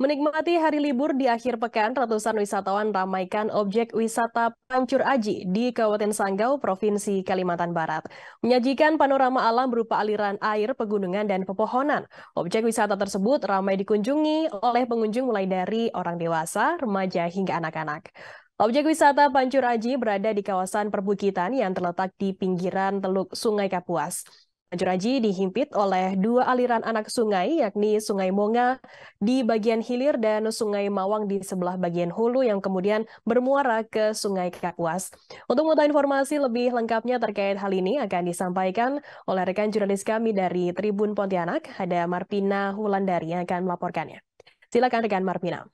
Menikmati hari libur di akhir pekan, ratusan wisatawan ramaikan objek wisata Pancur Aji di Kabupaten Sanggau, Provinsi Kalimantan Barat. Menyajikan panorama alam berupa aliran air, pegunungan, dan pepohonan. Objek wisata tersebut ramai dikunjungi oleh pengunjung mulai dari orang dewasa, remaja, hingga anak-anak. Objek wisata Pancur Aji berada di kawasan perbukitan yang terletak di pinggiran Teluk Sungai Kapuas. Pancur Aji dihimpit oleh dua aliran anak sungai, yakni Sungai Monga di bagian hilir dan Sungai Mawang di sebelah bagian hulu yang kemudian bermuara ke Sungai Kapuas. Untuk mengetahui informasi lebih lengkapnya terkait hal ini akan disampaikan oleh rekan jurnalis kami dari Tribun Pontianak, ada Marpina Wulandari yang akan melaporkannya. Silakan rekan Marpina.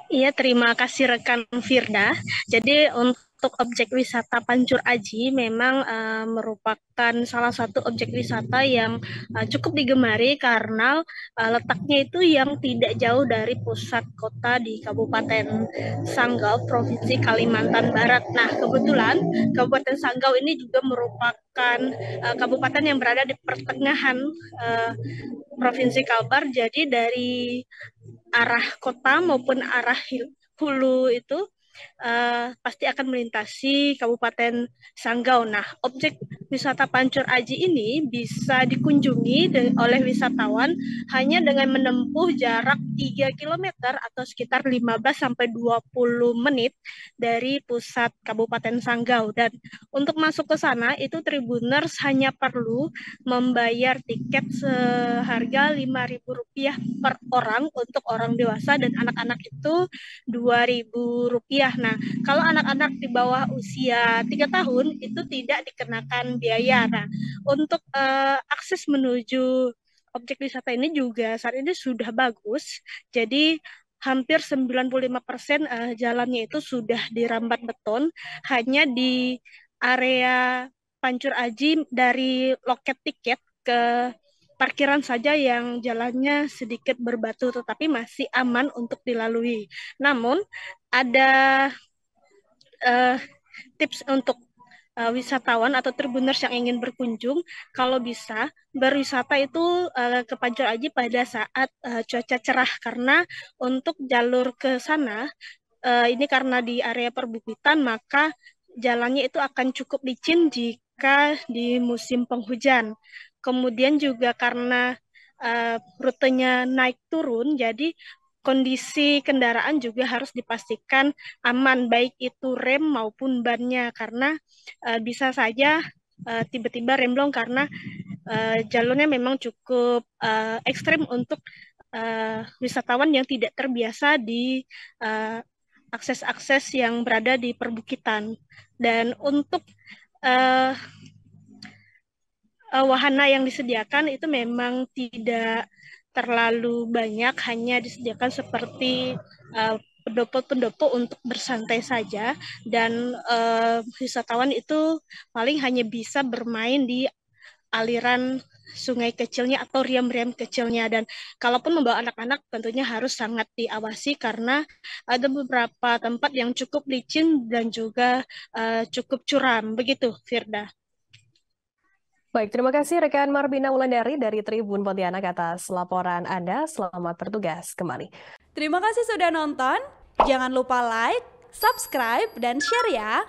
Iya, terima kasih rekan Firda. Jadi untuk objek wisata Pancur Aji memang merupakan salah satu objek wisata yang cukup digemari karena letaknya itu yang tidak jauh dari pusat kota di Kabupaten Sanggau, Provinsi Kalimantan Barat. Nah, kebetulan Kabupaten Sanggau ini juga merupakan kabupaten yang berada di pertengahan Provinsi Kalbar. Jadi dari arah kota maupun arah hulu itu pasti akan melintasi Kabupaten Sanggau. Nah, objek wisata Pancur Aji ini bisa dikunjungi oleh wisatawan hanya dengan menempuh jarak 3 kilometer atau sekitar 15 sampai 20 menit dari pusat Kabupaten Sanggau. Dan untuk masuk ke sana itu Tribuners hanya perlu membayar tiket seharga Rp5.000 per orang untuk orang dewasa dan anak-anak itu Rp2.000. Nah, kalau anak-anak di bawah usia 3 tahun itu tidak dikenakan biaya. Nah, untuk akses menuju objek wisata ini juga saat ini sudah bagus. Jadi hampir 95% jalannya itu sudah dirambat beton. Hanya di area Pancur Aji dari loket tiket ke parkiran saja yang jalannya sedikit berbatu tetapi masih aman untuk dilalui. Namun ada uh, tips untuk wisatawan atau tribuners yang ingin berkunjung, kalau bisa berwisata itu ke Pancur Aji pada saat cuaca cerah karena untuk jalur ke sana ini karena di area perbukitan maka jalannya itu akan cukup licin jika di musim penghujan. Kemudian juga karena rutenya naik turun, jadi kondisi kendaraan juga harus dipastikan aman, baik itu rem maupun bannya, karena bisa saja tiba-tiba remblong karena jalurnya memang cukup ekstrim untuk wisatawan yang tidak terbiasa di akses-akses yang berada di perbukitan. Dan untuk uh, wahana yang disediakan itu memang tidak terlalu banyak, hanya disediakan seperti pendopo-pendopo untuk bersantai saja, dan wisatawan itu paling hanya bisa bermain di aliran sungai kecilnya atau riam-riam kecilnya. Dan kalaupun membawa anak-anak tentunya harus sangat diawasi karena ada beberapa tempat yang cukup licin dan juga cukup curam. Begitu, Firda. Baik, terima kasih rekan Marbina Wulandari dari Tribun Pontianak atas laporan Anda. Selamat bertugas kembali. Terima kasih sudah nonton. Jangan lupa like, subscribe, dan share ya.